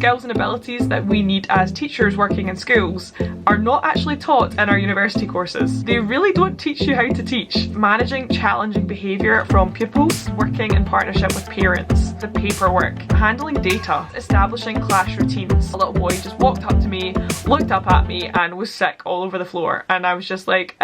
skills and abilities that we need as teachers working in schools are not actually taught in our university courses. They really don't teach you how to teach. Managing challenging behaviour from pupils, working in partnership with parents, the paperwork, handling data, establishing class routines. A little boy just walked up to me, looked up at me and was sick all over the floor, and I was just like,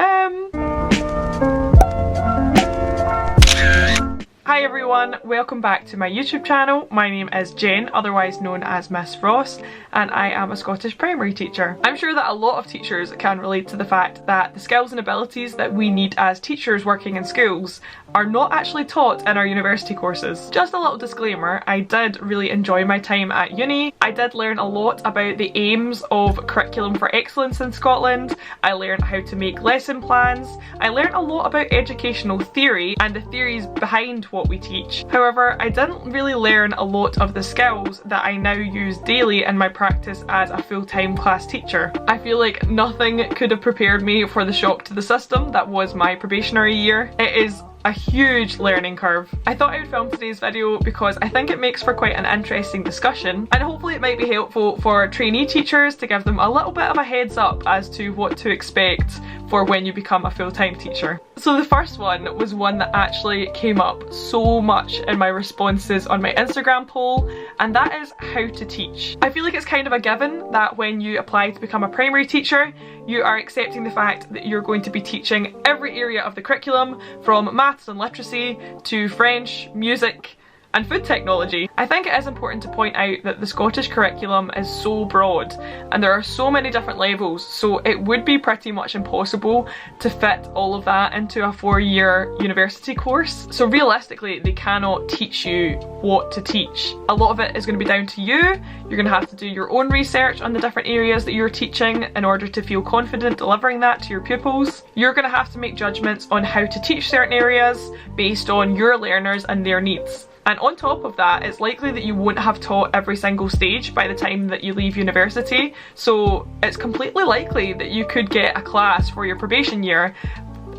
Hi everyone, welcome back to my YouTube channel. My name is Jen, otherwise known as Miss Ross, and I am a Scottish primary teacher. I'm sure that a lot of teachers can relate to the fact that the skills and abilities that we need as teachers working in schools are not actually taught in our university courses. Just a little disclaimer, I did really enjoy my time at uni. I did learn a lot about the aims of curriculum for excellence in Scotland. I learned how to make lesson plans. I learned a lot about educational theory and the theories behind what we teach. However, I didn't really learn a lot of the skills that I now use daily in my practice as a full-time class teacher. I feel like nothing could have prepared me for the shock to the system that was my probationary year. It is a huge learning curve. I thought I would film today's video because I think it makes for quite an interesting discussion, and hopefully it might be helpful for trainee teachers to give them a little bit of a heads up as to what to expect for when you become a full-time teacher. So the first one was one that actually came up so much in my responses on my Instagram poll, and that is how to teach. I feel like it's kind of a given that when you apply to become a primary teacher, you are accepting the fact that you're going to be teaching every area of the curriculum, from maths and literacy to French, music, and food technology. I think it is important to point out that the Scottish curriculum is so broad and there are so many different levels, so it would be pretty much impossible to fit all of that into a 4-year university course. So realistically, they cannot teach you what to teach. A lot of it is going to be down to you. You're going to have to do your own research on the different areas that you're teaching in order to feel confident delivering that to your pupils. You're going to have to make judgments on how to teach certain areas based on your learners and their needs. And on top of that, it's likely that you won't have taught every single stage by the time that you leave university, so it's completely likely that you could get a class for your probation year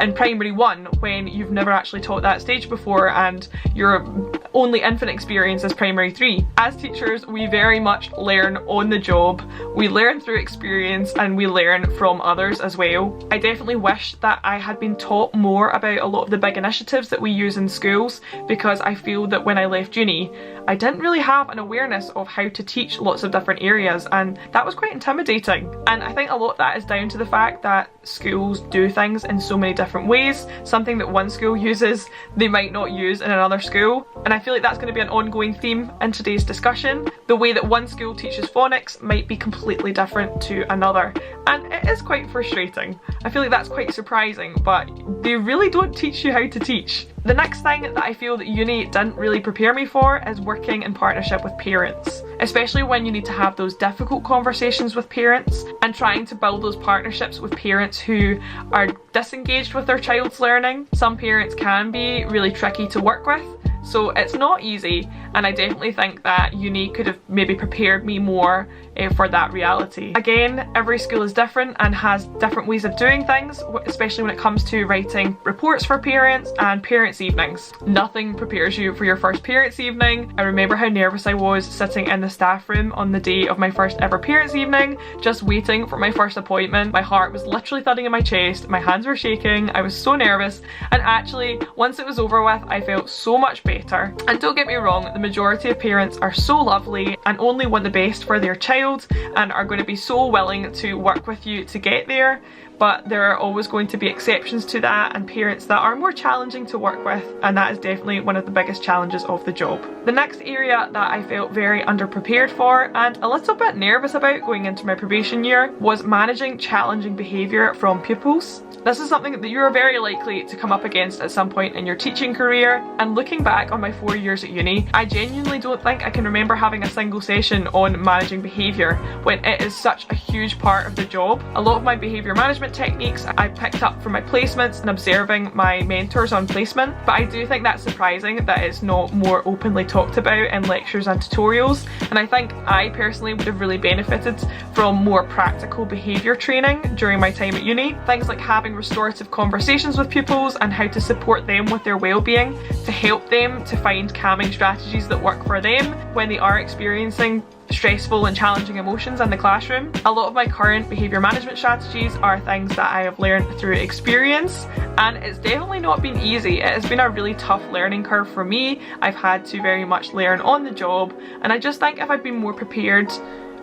in primary 1 when you've never actually taught that stage before and your only infant experience is primary 3. As teachers, we very much learn on the job. We learn through experience and we learn from others as well. I definitely wish that I had been taught more about a lot of the big initiatives that we use in schools, because I feel that when I left uni, I didn't really have an awareness of how to teach lots of different areas, and that was quite intimidating. And I think a lot of that is down to the fact that schools do things in so many different ways. Something that one school uses, they might not use in another school. And I feel like that's going to be an ongoing theme in today's discussion. The way that one school teaches phonics might be completely different to another. And it is quite frustrating. I feel like that's quite surprising, but they really don't teach you how to teach. The next thing that I feel that uni didn't really prepare me for is working in partnership with parents, especially when you need to have those difficult conversations with parents and trying to build those partnerships with parents who are disengaged with their child's learning. Some parents can be really tricky to work with, so it's not easy, and I definitely think that uni could have maybe prepared me more for that reality. Again, every school is different and has different ways of doing things, especially when it comes to writing reports for parents and parents' evenings. Nothing prepares you for your first parents' evening. I remember how nervous I was sitting in the staff room on the day of my first ever parents' evening, just waiting for my first appointment. My heart was literally thudding in my chest, my hands were shaking, I was so nervous, and actually once it was over with, I felt so much better. And don't get me wrong, the majority of parents are so lovely and only want the best for their child and are going to be so willing to work with you to get there, but there are always going to be exceptions to that, and parents that are more challenging to work with, and that is definitely one of the biggest challenges of the job. The next area that I felt very underprepared for and a little bit nervous about going into my probation year was managing challenging behaviour from pupils. This is something that you are very likely to come up against at some point in your teaching career, and looking back on my 4 years at uni, I genuinely don't think I can remember having a single session on managing behaviour when it is such a huge part of the job. A lot of my behaviour management techniques I picked up from my placements and observing my mentors on placement, but I do think that's surprising that it's not more openly talked about in lectures and tutorials, and I think I personally would have really benefited from more practical behaviour training during my time at uni. Things like having restorative conversations with pupils and how to support them with their well-being, to help them to find calming strategies that work for them when they are experiencing stressful and challenging emotions in the classroom. A lot of my current behaviour management strategies are things that I have learned through experience, and it's definitely not been easy. It has been a really tough learning curve for me. I've had to very much learn on the job, and I just think if I'd been more prepared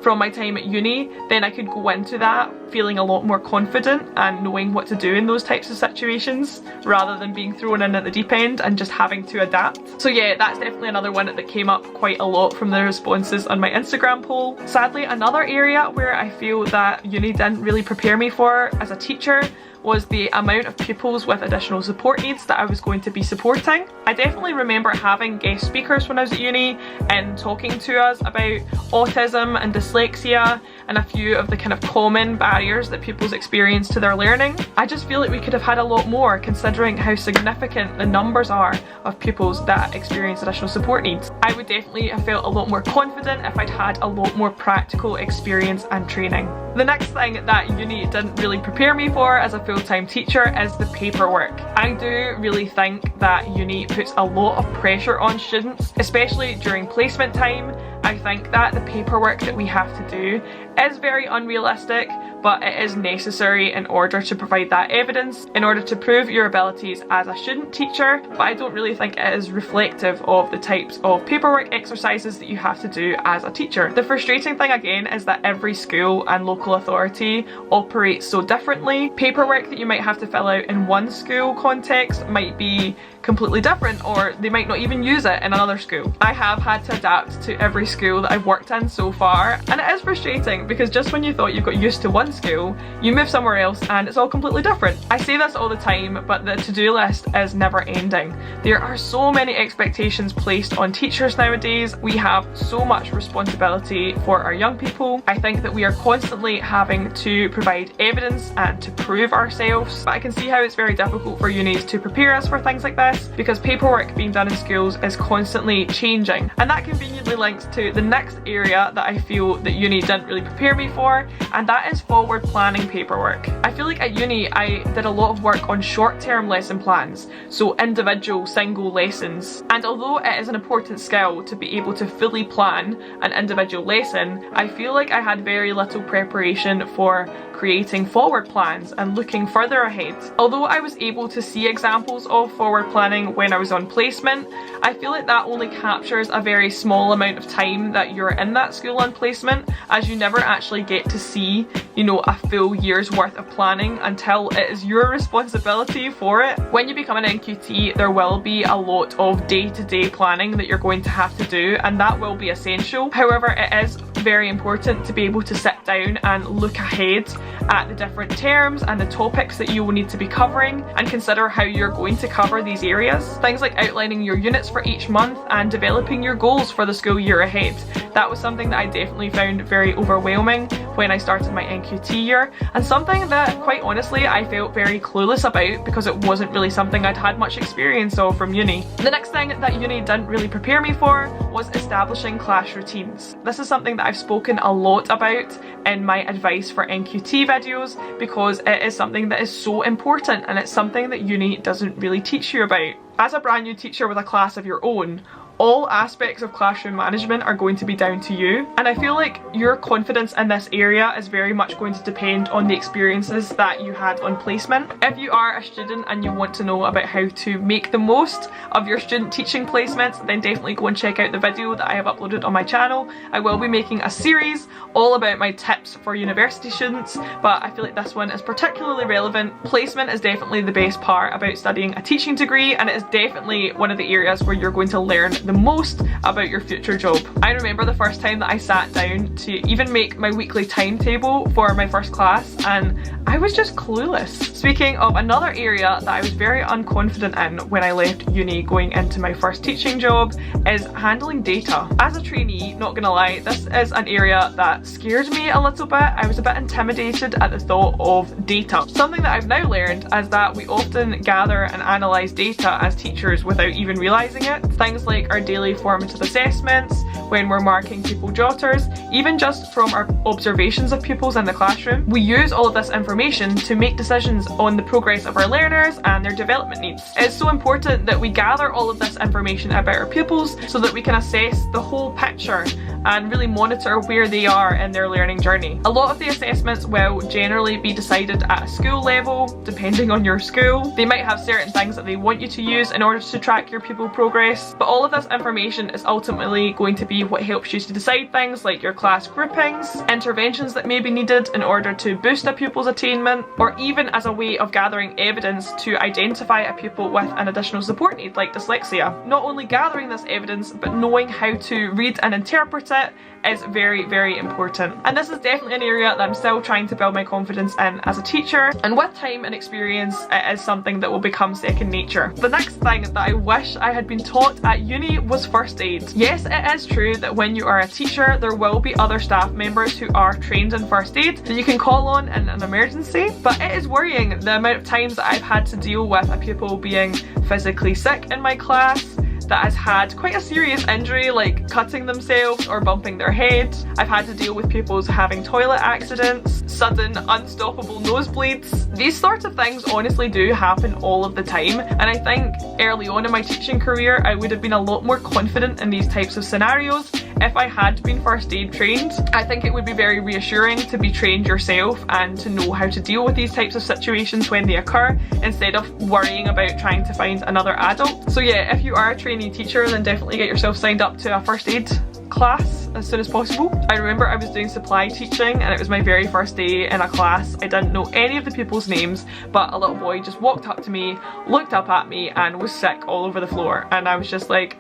from my time at uni, then I could go into that feeling a lot more confident and knowing what to do in those types of situations, rather than being thrown in at the deep end and just having to adapt. So yeah, that's definitely another one that came up quite a lot from the responses on my Instagram poll. Sadly, another area where I feel that uni didn't really prepare me for as a teacher was the amount of pupils with additional support needs that I was going to be supporting. I definitely remember having guest speakers when I was at uni and talking to us about autism and dyslexia and a few of the kind of common barriers that pupils experience to their learning. I just feel like we could have had a lot more, considering how significant the numbers are of pupils that experience additional support needs. I would definitely have felt a lot more confident if I'd had a lot more practical experience and training. The next thing that uni didn't really prepare me for as a full-time teacher is the paperwork. I do really think that uni puts a lot of pressure on students, especially during placement time. I think that the paperwork that we have to do is very unrealistic, but it is necessary in order to provide that evidence, in order to prove your abilities as a student teacher, but I don't really think it is reflective of the types of paperwork exercises that you have to do as a teacher. The frustrating thing again is that every school and local authority operates so differently. Paperwork that you might have to fill out in one school context might be completely different, or they might not even use it in another school. I have had to adapt to every school that I've worked in so far, and it is frustrating because just when you thought you've got used to one school, you move somewhere else and it's all completely different. I say this all the time, but the to-do list is never ending. There are so many expectations placed on teachers nowadays. We have so much responsibility for our young people. I think that we are constantly having to provide evidence and to prove ourselves, but I can see how it's very difficult for unis to prepare us for things like this, because paperwork being done in schools is constantly changing. And that conveniently links to the next area that I feel that uni didn't really prepare me for, and that is forward planning paperwork. I feel like at uni I did a lot of work on short-term lesson plans, so individual single lessons, and although it is an important skill to be able to fully plan an individual lesson, I feel like I had very little preparation for creating forward plans and looking further ahead. Although I was able to see examples of forward planning when I was on placement, I feel like that only captures a very small amount of time that you're in that school on placement, as you never actually get to see, you know, a full year's worth of planning until it is your responsibility for it. When you become an NQT, there will be a lot of day-to-day planning that you're going to have to do, and that will be essential. However, it is very important to be able to sit down and look ahead at the different terms and the topics that you will need to be covering, and consider how you're going to cover these areas. Things like outlining your units for each month and developing your goals for the school year ahead. That was something that I definitely found very overwhelming when I started my NQT year, and something that quite honestly I felt very clueless about because it wasn't really something I'd had much experience of from uni. The next thing that uni didn't really prepare me for was establishing class routines. This is something that I've spoken a lot about in my advice for NQT videos, because it is something that is so important and it's something that uni doesn't really teach you about. As a brand new teacher with a class of your own, all aspects of classroom management are going to be down to you, and I feel like your confidence in this area is very much going to depend on the experiences that you had on placement. If you are a student and you want to know about how to make the most of your student teaching placements, then definitely go and check out the video that I have uploaded on my channel. I will be making a series all about my tips for university students, but I feel like this one is particularly relevant. Placement is definitely the best part about studying a teaching degree, and it is definitely one of the areas where you're going to learn the most about your future job. I remember the first time that I sat down to even make my weekly timetable for my first class, and I was just clueless. Speaking of another area that I was very unconfident in when I left uni going into my first teaching job is handling data. As a trainee, not gonna lie, this is an area that scared me a little bit. I was a bit intimidated at the thought of data. Something that I've now learned is that we often gather and analyse data as teachers without even realising it. Things like our daily formative assessments, when we're marking pupil jotters, even just from our observations of pupils in the classroom. We use all of this information to make decisions on the progress of our learners and their development needs. It's so important that we gather all of this information about our pupils so that we can assess the whole picture and really monitor where they are in their learning journey. A lot of the assessments will generally be decided at a school level, depending on your school. They might have certain things that they want you to use in order to track your pupil progress, but all of this information is ultimately going to be what helps you to decide things like your class groupings, interventions that may be needed in order to boost a pupil's attainment, or even as a way of gathering evidence to identify a pupil with an additional support need like dyslexia. Not only gathering this evidence, but knowing how to read and interpret it is very, very important. And this is definitely an area that I'm still trying to build my confidence in as a teacher, and with time and experience it is something that will become second nature. The next thing that I wish I had been taught at uni was first aid. Yes, it is true that when you are a teacher there will be other staff members who are trained in first aid that you can call on in an emergency, but it is worrying the amount of times that I've had to deal with a pupil being physically sick in my class, that has had quite a serious injury like cutting themselves or bumping their head. I've had to deal with pupils having toilet accidents, sudden unstoppable nosebleeds. These sorts of things honestly do happen all of the time, and I think early on in my teaching career I would have been a lot more confident in these types of scenarios if I had been first aid trained. I think it would be very reassuring to be trained yourself and to know how to deal with these types of situations when they occur, instead of worrying about trying to find another adult. So yeah, if you are a trainee teacher, then definitely get yourself signed up to a first aid class as soon as possible. I remember I was doing supply teaching and it was my very first day in a class. I didn't know any of the pupils' names, but a little boy just walked up to me, looked up at me and was sick all over the floor, and I was just like,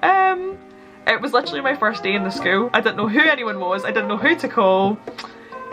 it was literally my first day in the school. I didn't know who anyone was, I didn't know who to call.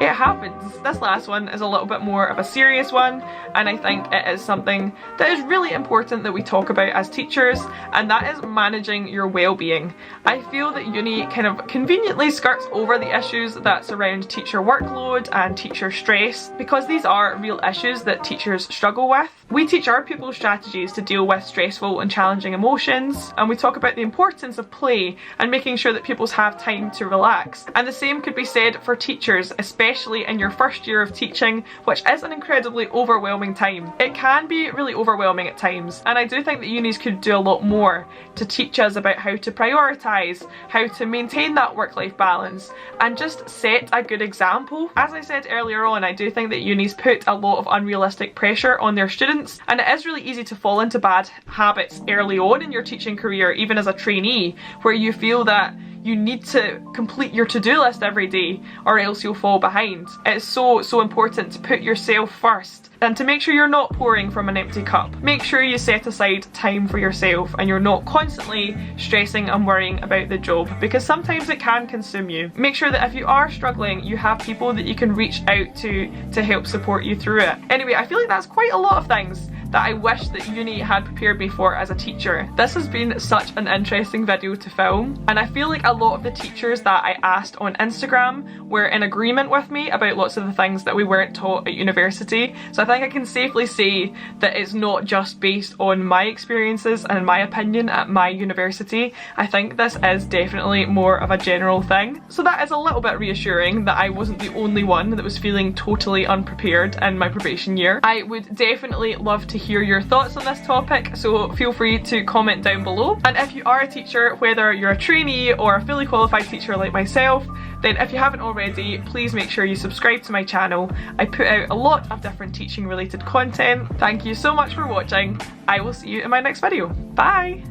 It happens. This last one is a little bit more of a serious one, and I think it is something that is really important that we talk about as teachers, and that is managing your well-being. I feel that uni kind of conveniently skirts over the issues that surround teacher workload and teacher stress, because these are real issues that teachers struggle with. We teach our pupils strategies to deal with stressful and challenging emotions, and we talk about the importance of play and making sure that pupils have time to relax. And the same could be said for teachers, especially in your first year of teaching, which is an incredibly overwhelming time. It can be really overwhelming at times, and I do think that unis could do a lot more to teach us about how to prioritise, how to maintain that work-life balance, and just set a good example. As I said earlier on, I do think that unis put a lot of unrealistic pressure on their students, and it is really easy to fall into bad habits early on in your teaching career, even as a trainee, where you feel that you need to complete your to-do list every day or else you'll fall behind. It's so important to put yourself first and to make sure you're not pouring from an empty cup. Make sure you set aside time for yourself and you're not constantly stressing and worrying about the job, because sometimes it can consume you. Make sure that if you are struggling, you have people that you can reach out to help support you through it. Anyway, I feel like that's quite a lot of things that I wish that uni had prepared me for as a teacher. This has been such an interesting video to film, and I feel like a lot of the teachers that I asked on Instagram were in agreement with me about lots of the things that we weren't taught at university. So I think I can safely say that it's not just based on my experiences and my opinion at my university. I think this is definitely more of a general thing. So that is a little bit reassuring that I wasn't the only one that was feeling totally unprepared in my probation year. I would definitely love to hear your thoughts on this topic, so feel free to comment down below. And if you are a teacher, whether you're a trainee or a fully qualified teacher like myself, then if you haven't already, please make sure you subscribe to my channel. I put out a lot of different teaching related content. Thank you so much for watching. I will see you in my next video. Bye!